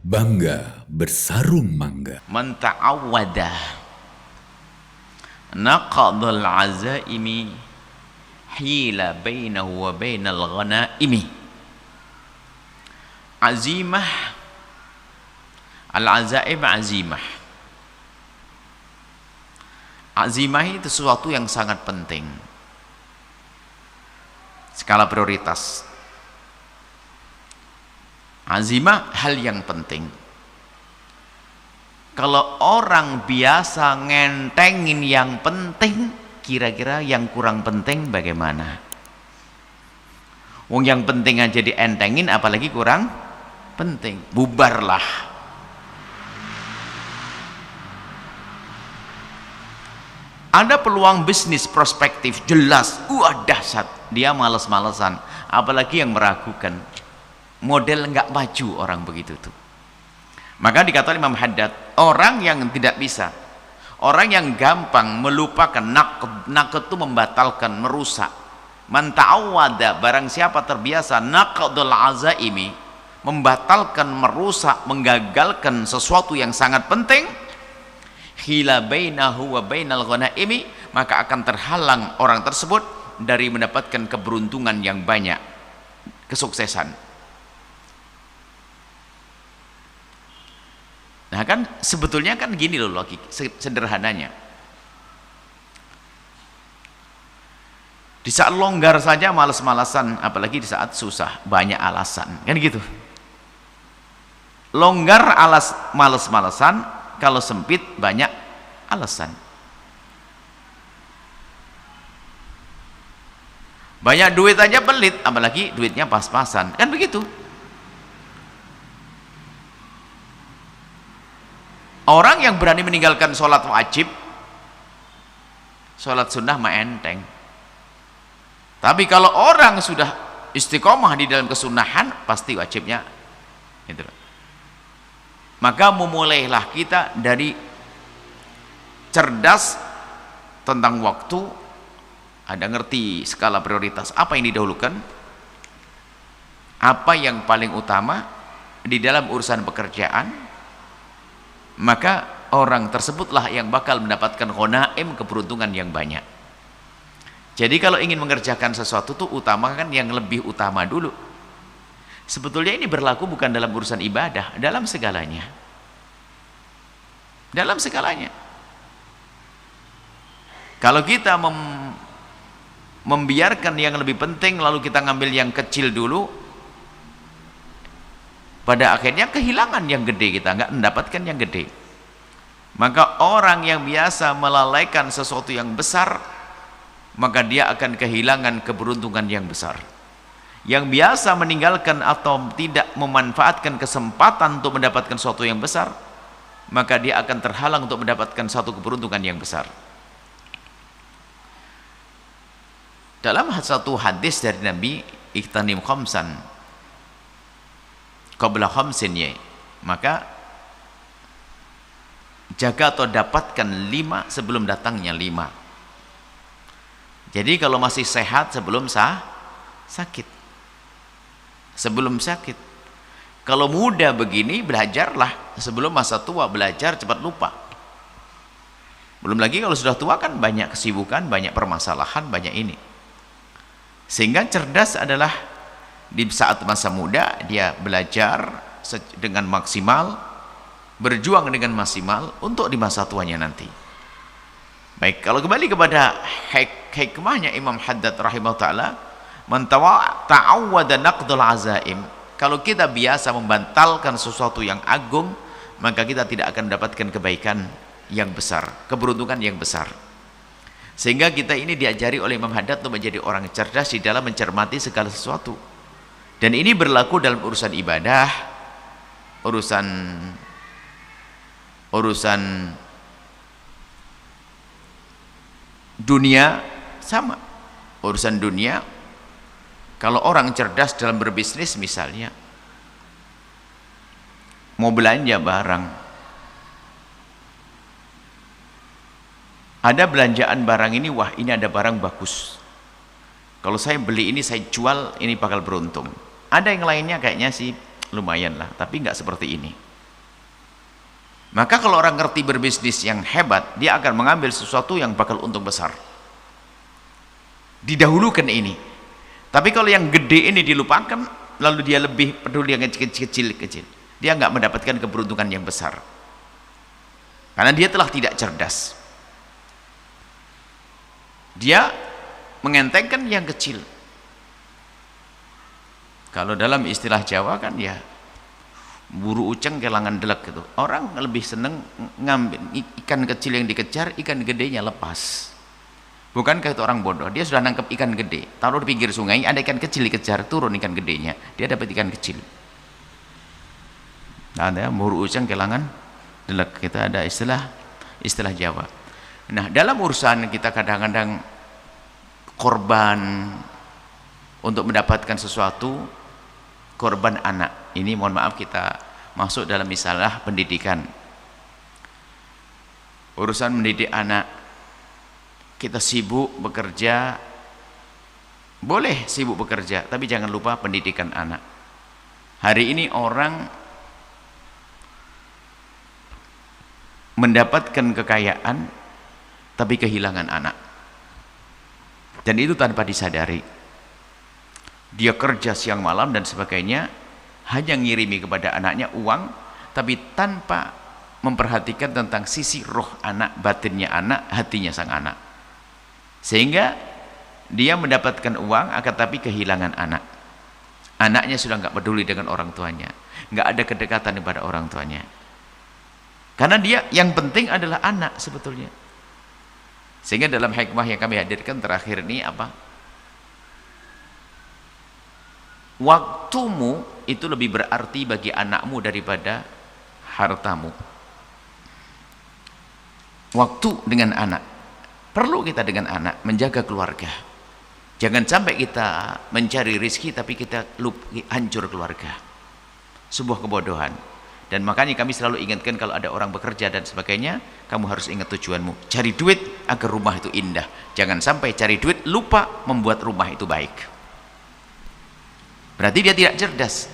Bangga bersarung mangga. Man ta'awwada naqadul azaimi hila bainahu wa bainal ghanaimi. Azimah, al-azaim azimah. Azimah itu sesuatu yang sangat penting, skala prioritas. Azimah hal yang penting. Kalau orang biasa ngentengin yang penting, kira-kira yang kurang penting bagaimana? Wong yang penting aja dientengin, apalagi kurang penting. Bubarlah. Ada peluang bisnis prospektif jelas, dahsyat. Dia males-malesan, apalagi yang meragukan. Model nggak maju orang begitu tuh. Maka dikatakan Imam Haddad, orang yang tidak bisa, orang yang gampang melupakan, naqd itu membatalkan, merusak. Man ta'awwada, barang siapa terbiasa naqdul azaimi, membatalkan, merusak, menggagalkan sesuatu yang sangat penting, hila bainahu wa bainal ghanaimi, maka akan terhalang orang tersebut dari mendapatkan keberuntungan yang banyak, kesuksesan. Nah kan sebetulnya kan gini loh logik sederhananya. Di saat longgar saja malas-malasan, apalagi di saat susah banyak alasan, kan gitu. Longgar malas-malasan, kalau sempit banyak alasan. Banyak duit aja pelit, apalagi duitnya pas-pasan, kan begitu. Orang yang berani meninggalkan sholat wajib, sholat sunnah mah enteng. Tapi kalau orang sudah istiqomah di dalam kesunahan, pasti wajibnya gitu. Maka memulailah kita dari cerdas tentang waktu, ada ngerti skala prioritas, apa yang didahulukan, apa yang paling utama di dalam urusan pekerjaan. Maka orang tersebutlah yang bakal mendapatkan ghanaim, keberuntungan yang banyak. Jadi kalau ingin mengerjakan sesuatu tuh utamakan yang lebih utama dulu. Sebetulnya ini berlaku bukan dalam urusan ibadah, dalam segalanya. Dalam segalanya. Kalau kita membiarkan yang lebih penting lalu kita ngambil yang kecil dulu, pada akhirnya kehilangan yang gede, kita nggak mendapatkan yang gede. Maka orang yang biasa melalaikan sesuatu yang besar, maka dia akan kehilangan keberuntungan yang besar. Yang biasa meninggalkan atau tidak memanfaatkan kesempatan untuk mendapatkan sesuatu yang besar, maka dia akan terhalang untuk mendapatkan satu keberuntungan yang besar. Dalam satu hadis dari Nabi, ikhtanim khamsan qabla khamsin, maka jaga atau dapatkan 5 sebelum datangnya 5. Jadi kalau masih sehat sebelum sakit, sebelum sakit. Kalau muda begini, belajarlah sebelum masa tua, belajar cepat lupa. Belum lagi kalau sudah tua kan banyak kesibukan, banyak permasalahan, banyak ini. Sehingga cerdas adalah di saat masa muda dia belajar dengan maksimal, berjuang dengan maksimal untuk di masa tuanya nanti. Baik, kalau kembali kepada hikmahnya Imam Haddad rahimahullah ta'ala, man ta'awwada naqdul azaim, kalau kita biasa membantalkan sesuatu yang agung, maka kita tidak akan mendapatkan kebaikan yang besar, keberuntungan yang besar. Sehingga kita ini diajari oleh Imam Haddad untuk menjadi orang cerdas di dalam mencermati segala sesuatu. Dan ini berlaku dalam urusan ibadah, urusan dunia sama. Urusan dunia, kalau orang cerdas dalam berbisnis misalnya, mau belanja barang, ada belanjaan barang ini, wah ini ada barang bagus, kalau saya beli ini saya jual, ini bakal beruntung. Ada yang lainnya kayaknya sih lumayan lah, tapi nggak seperti ini. Maka kalau orang ngerti berbisnis yang hebat, dia akan mengambil sesuatu yang bakal untung besar. Didahulukan ini. Tapi kalau yang gede ini dilupakan, lalu dia lebih peduli yang kecil-kecil, dia nggak mendapatkan keberuntungan yang besar. Karena dia telah tidak cerdas. Dia mengentengkan yang kecil. Kalau dalam istilah Jawa kan ya, buru uceng kelangan delek gitu. Orang lebih seneng ngambil ikan kecil yang dikejar, ikan gedenya lepas. Bukankah itu orang bodoh? Dia sudah nangkep ikan gede, taruh di pinggir sungai, ada ikan kecil dikejar, turun ikan gedenya, dia dapat ikan kecil. Ada buru uceng kelangan delek. Kita ada istilah Jawa. Nah, dalam urusan kita kadang-kadang korban untuk mendapatkan sesuatu, korban anak. Ini mohon maaf kita masuk dalam misalah pendidikan. Urusan mendidik anak, kita sibuk bekerja, boleh sibuk bekerja, tapi jangan lupa pendidikan anak. Hari ini orang mendapatkan kekayaan tapi kehilangan anak, dan itu tanpa disadari. Dia kerja siang malam dan sebagainya, hanya ngirimi kepada anaknya uang, tapi tanpa memperhatikan tentang sisi roh anak, batinnya anak, hatinya sang anak. Sehingga dia mendapatkan uang akan tapi kehilangan anak. Anaknya sudah nggak peduli dengan orang tuanya, nggak ada kedekatan kepada orang tuanya. Karena dia yang penting adalah anak sebetulnya. Sehingga dalam hikmah yang kami hadirkan terakhir ini apa? Waktumu itu lebih berarti bagi anakmu daripada hartamu. Waktu dengan anak, perlu kita dengan anak menjaga keluarga. Jangan sampai kita mencari rezeki tapi kita hancur keluarga. Sebuah kebodohan. Dan makanya kami selalu ingatkan kalau ada orang bekerja dan sebagainya, kamu harus ingat tujuanmu, cari duit agar rumah itu indah. Jangan sampai cari duit lupa membuat rumah itu baik. Berarti dia tidak cerdas.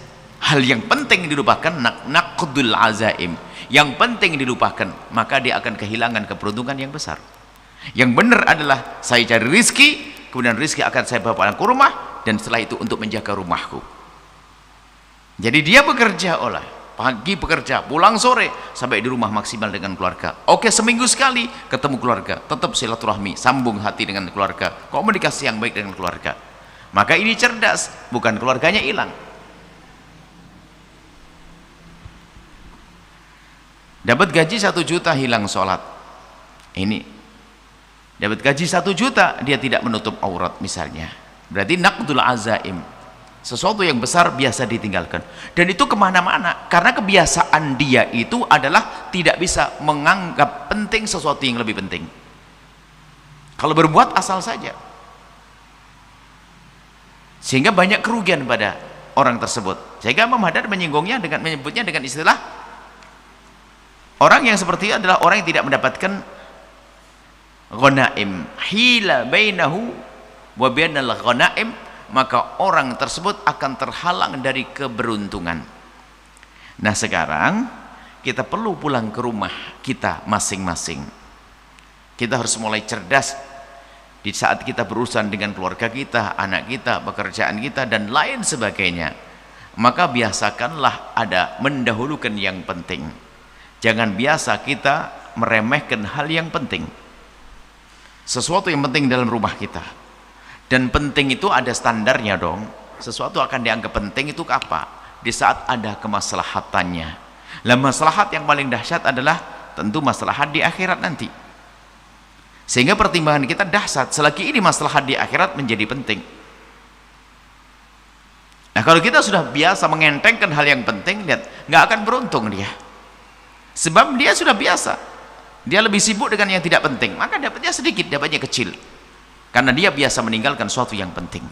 Hal yang penting dilupakan, naqdul azaim. Yang penting dilupakan, maka dia akan kehilangan keberuntungan yang besar. Yang benar adalah saya cari rizki, kemudian rizki akan saya bawa ke rumah, dan setelah itu untuk menjaga rumahku. Jadi dia bekerja pagi bekerja, pulang sore, sampai di rumah maksimal dengan keluarga. Oke, seminggu sekali ketemu keluarga, tetap silaturahmi, sambung hati dengan keluarga, komunikasi yang baik dengan keluarga. Maka ini cerdas, bukan keluarganya hilang. Dapat gaji 1 juta hilang sholat. Ini dapat gaji 1 juta dia tidak menutup aurat misalnya. Berarti naqdul azaim. Sesuatu yang besar biasa ditinggalkan. Dan itu kemana-mana. Karena kebiasaan dia itu adalah tidak bisa menganggap penting sesuatu yang lebih penting. Kalau berbuat asal saja. Sehingga banyak kerugian pada orang tersebut. Sehingga Imam Haddad menyebutnya dengan istilah orang yang seperti itu adalah orang yang tidak mendapatkan ghanaim, hila bainahu wa bainal ghanaim, maka orang tersebut akan terhalang dari keberuntungan. Nah, sekarang kita perlu pulang ke rumah kita masing-masing. Kita harus mulai cerdas di saat kita berurusan dengan keluarga kita, anak kita, pekerjaan kita, dan lain sebagainya. Maka biasakanlah ada mendahulukan yang penting. Jangan biasa kita meremehkan hal yang penting. Sesuatu yang penting dalam rumah kita. Dan penting itu ada standarnya dong. Sesuatu akan dianggap penting itu apa? Di saat ada kemaslahatannya. Lah, maslahat yang paling dahsyat adalah tentu maslahat di akhirat nanti. Sehingga pertimbangan kita dahsyat selagi ini maslahat di akhirat menjadi penting. Nah, kalau kita sudah biasa mengentengkan hal yang penting, lihat, nggak akan beruntung dia. Sebab dia sudah biasa. Dia lebih sibuk dengan yang tidak penting, maka dapatnya sedikit, dapatnya kecil. Karena dia biasa meninggalkan sesuatu yang penting.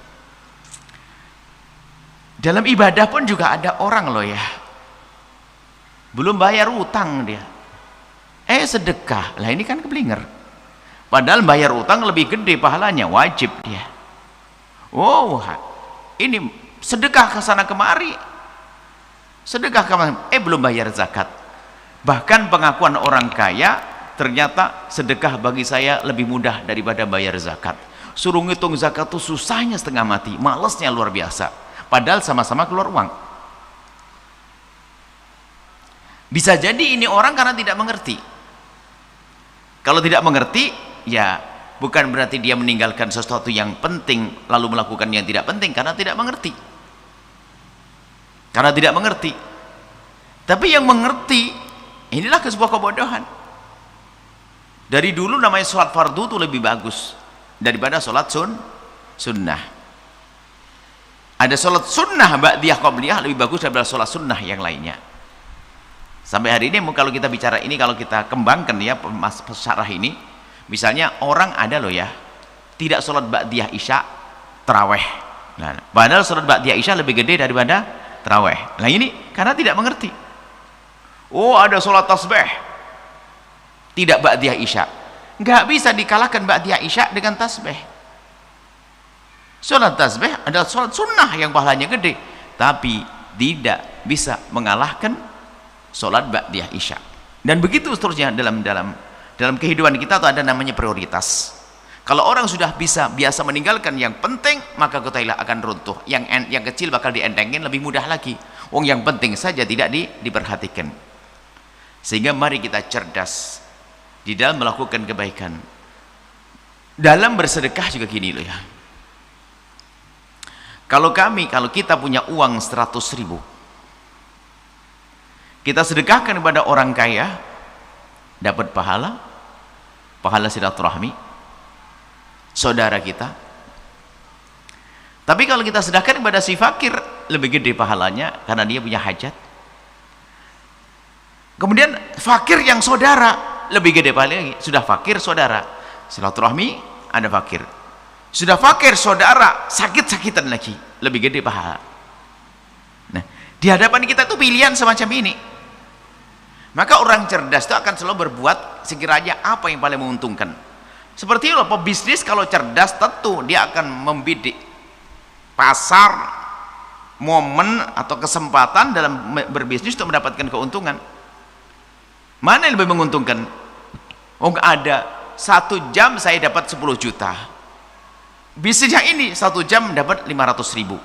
Dalam ibadah pun juga ada orang loh ya, belum bayar utang dia, sedekah. Lah ini kan keblinger. Padahal bayar utang lebih gede pahalanya, wajib dia. Oh, ini sedekah ke sana kemari, sedekah ke mana, belum bayar zakat. Bahkan pengakuan orang kaya, ternyata sedekah bagi saya lebih mudah daripada bayar zakat. Suruh ngitung zakat tuh susahnya setengah mati, malesnya luar biasa. Padahal sama-sama keluar uang. Bisa jadi ini orang karena tidak mengerti. Kalau tidak mengerti, ya bukan berarti dia meninggalkan sesuatu yang penting lalu melakukan yang tidak penting, karena tidak mengerti. Karena tidak mengerti. Tapi yang mengerti, inilah sebuah kebodohan. Dari dulu namanya sholat fardu itu lebih bagus daripada sholat sunnah. Ada sholat sunnah ba'diyah qabliyah lebih bagus daripada sholat sunnah yang lainnya. Sampai hari ini kalau kita bicara ini, kalau kita kembangkan ya syarah ini, misalnya orang ada loh ya tidak sholat ba'diyah isya taraweh. Nah, padahal sholat ba'diyah isya lebih gede daripada taraweh. Nah ini karena tidak mengerti. Oh, ada sholat tasbih tidak ba'diyah isya, nggak bisa dikalahkan ba'diyah isya dengan tasbih. Sholat tasbih adalah sholat sunnah yang pahalanya gede, tapi tidak bisa mengalahkan sholat ba'diyah isya. Dan begitu seterusnya dalam kehidupan kita tuh ada namanya prioritas. Kalau orang sudah biasa meninggalkan yang penting, maka ketahuilah akan runtuh. Yang kecil bakal dientengin lebih mudah lagi. Yang penting saja tidak diperhatikan. Sehingga mari kita cerdas di dalam melakukan kebaikan. Dalam bersedekah juga gini loh ya. Kalau kita punya uang 100.000, kita sedekahkan kepada orang kaya, dapat pahala silaturahmi saudara kita. Tapi kalau kita sedekahkan kepada si fakir, lebih gede pahalanya karena dia punya hajat. Kemudian fakir yang saudara lebih gede pahalanya lagi. Sudah fakir saudara, silaturahmi, ada fakir. Sudah fakir saudara, sakit-sakitan lagi, lebih gede pahala. Nah, di hadapan kita tuh pilihan semacam ini. Maka orang cerdas itu akan selalu berbuat sekiranya apa yang paling menguntungkan. Seperti itu pebisnis kalau cerdas tentu dia akan membidik pasar, momen atau kesempatan dalam berbisnis untuk mendapatkan keuntungan. Mana yang lebih menguntungkan? Oh, ada 1 jam saya dapat 10 juta. Bisnisnya ini 1 jam dapat 500.000.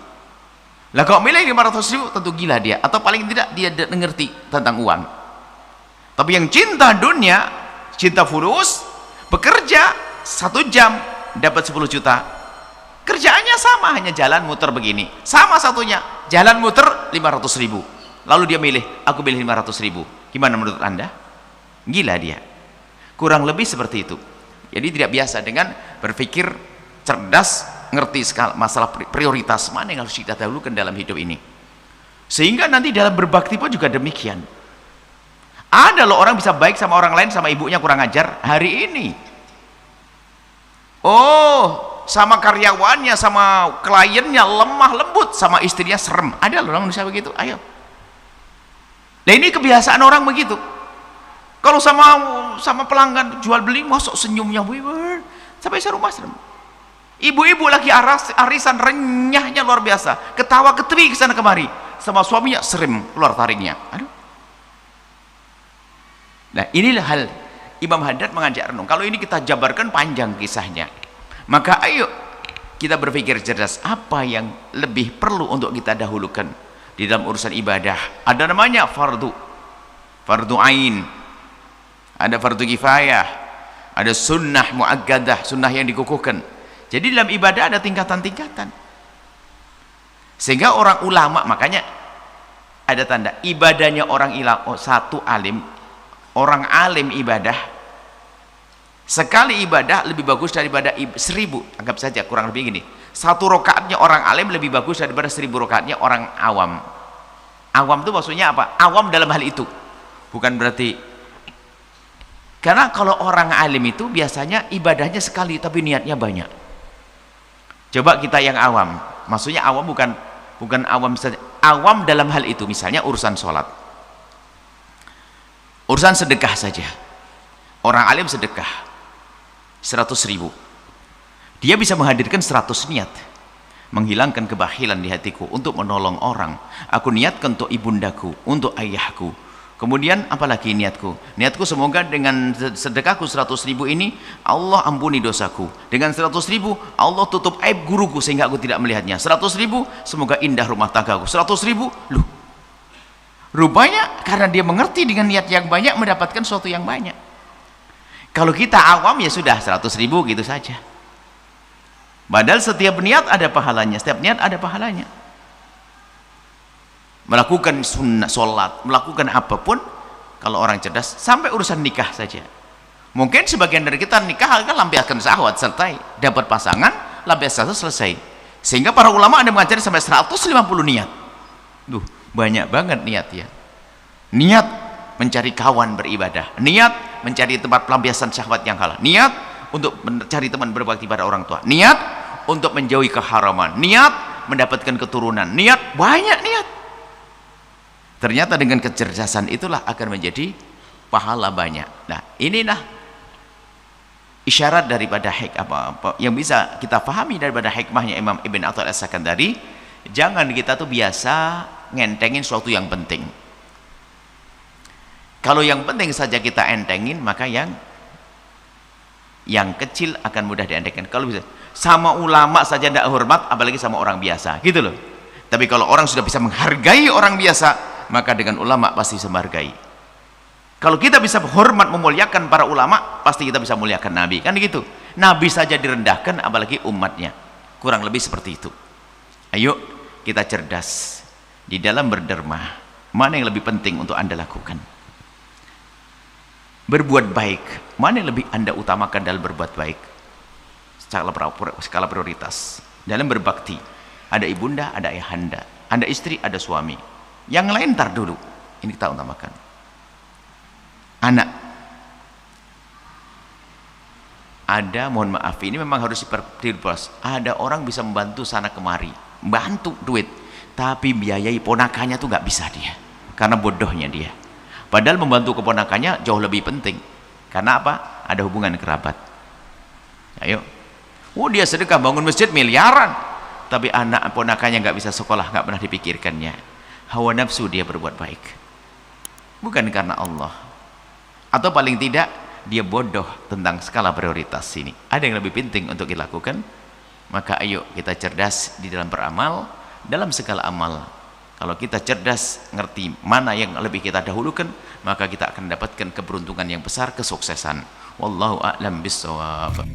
Lah kalau milih 500.000 tentu gila dia, atau paling tidak dia mengerti tentang uang. Tapi yang cinta dunia, cinta fulus, bekerja 1 jam dapat 10 juta. Kerjaannya sama, hanya jalan muter begini. Sama satunya, jalan muter 500.000. Lalu dia milih, aku pilih 500.000. Gimana menurut Anda? Gila dia. Kurang lebih seperti itu. Jadi tidak biasa dengan berpikir cerdas, ngerti masalah prioritas mana yang harus kita dahulukan dalam hidup ini. Sehingga nanti dalam berbakti pun juga demikian. Ada loh orang bisa baik sama orang lain, sama ibunya kurang ajar hari ini. Oh, sama karyawannya, sama kliennya lemah lembut, sama istrinya serem. Ada loh orang bisa begitu. Ayo. Nah ini kebiasaan orang begitu. Kalau sama pelanggan jual beli, masuk senyumnya sampai serumah serem. Ibu-ibu lagi arisan renyahnya luar biasa, ketawa ketwi ke sana kemari, sama suaminya serem keluar taringnya. Aduh. Nah inilah hal Imam Haddad mengajak renung. Kalau ini kita jabarkan panjang kisahnya, maka ayo kita berpikir cerdas, apa yang lebih perlu untuk kita dahulukan di dalam urusan ibadah. Ada namanya fardu ain, ada fardu kifayah, ada sunnah muakkadah, sunnah yang dikukuhkan. Jadi dalam ibadah ada tingkatan-tingkatan. Sehingga orang ulama, makanya ada tanda ibadahnya orang satu alim, orang alim ibadah sekali ibadah lebih bagus daripada 1000. Anggap saja kurang lebih gini, 1 rakaatnya orang alim lebih bagus daripada 1000 rakaatnya orang awam. Awam itu maksudnya apa? Awam dalam hal itu bukan berarti, karena kalau orang alim itu biasanya ibadahnya sekali tapi niatnya banyak. Coba kita yang awam, maksudnya awam bukan awam saja, awam dalam hal itu, misalnya urusan sholat, urusan sedekah saja. Orang alim sedekah 100.000, dia bisa menghadirkan 100 niat, menghilangkan kebahilan di hatiku untuk menolong orang. Aku niatkan untuk ibundaku, untuk ayahku, Kemudian apalagi niatku? Niatku semoga dengan sedekahku 100.000 ini Allah ampuni dosaku. Dengan 100.000 Allah tutup aib guruku sehingga aku tidak melihatnya. 100.000 semoga indah rumah tanggaku. 100.000 loh. Rupanya karena dia mengerti dengan niat yang banyak mendapatkan sesuatu yang banyak. Kalau kita awam ya sudah 100.000 gitu saja. Padahal setiap niat ada pahalanya, setiap niat ada pahalanya. Melakukan sunnah, sholat, melakukan apapun, kalau orang cerdas, sampai urusan nikah saja. Mungkin sebagian dari kita nikah kan lampiaskan syahwat, selesai. Dapat pasangan, lampiaskan selesai. Sehingga para ulama ada mengajari sampai 150 niat. Duh, banyak banget niat ya. Niat mencari kawan beribadah, niat mencari tempat pelampiasan syahwat yang halal, niat untuk mencari teman berbakti pada orang tua, niat untuk menjauhi keharaman, niat mendapatkan keturunan, niat, banyak niat. Ternyata dengan kecerdasan itulah akan menjadi pahala banyak. Nah, inilah isyarat daripada apa yang bisa kita pahami daripada hikmahnya Imam Ibn Athaillah As-Sakandari. Jangan kita tuh biasa ngentengin sesuatu yang penting. Kalau yang penting saja kita entengin, maka yang kecil akan mudah dientengkan. Kalau bisa sama ulama saja tidak hormat, apalagi sama orang biasa, gitu loh. Tapi kalau orang sudah bisa menghargai orang biasa, maka dengan ulama pasti bisa menghargai. Kalau kita bisa hormat memuliakan para ulama, pasti kita bisa muliakan Nabi, kan gitu. Nabi saja direndahkan, apalagi umatnya. Kurang lebih seperti itu. Ayo kita cerdas di dalam berderma. Mana yang lebih penting untuk Anda lakukan? Berbuat baik, mana yang lebih Anda utamakan dalam berbuat baik? Skala prioritas. Dalam berbakti, ada ibunda, ada ayahanda, ada istri, ada suami. Yang lain ntar dulu, ini kita utamakan. Anak, ada, mohon maaf, ini memang harus diperluas. Ada orang bisa membantu sana kemari, bantu duit, tapi biayai ponakannya tuh nggak bisa dia, karena bodohnya dia. Padahal membantu keponakannya jauh lebih penting. Karena apa? Ada hubungan kerabat. Ayo, dia sedekah bangun masjid miliaran, tapi anak ponakannya nggak bisa sekolah, nggak pernah dipikirkannya. Hawa nafsu dia berbuat baik, bukan karena Allah. Atau paling tidak dia bodoh tentang skala prioritas ini. Ada yang lebih penting untuk dilakukan. Maka ayo kita cerdas di dalam beramal, dalam segala amal. Kalau kita cerdas, ngerti mana yang lebih kita dahulukan, maka kita akan mendapatkan keberuntungan yang besar, kesuksesan. Wallahu a'lam bishawab.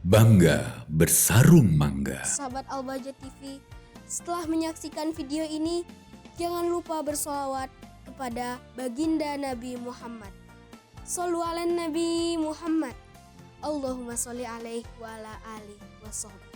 Bangga bersarung mangga. Sahabat Al-Bahjah TV, setelah menyaksikan video ini, jangan lupa bersolawat kepada baginda Nabi Muhammad. Shollu ala Nabi Muhammad. Allahumma sholli alaihi wa ala alihi wa sahbihi.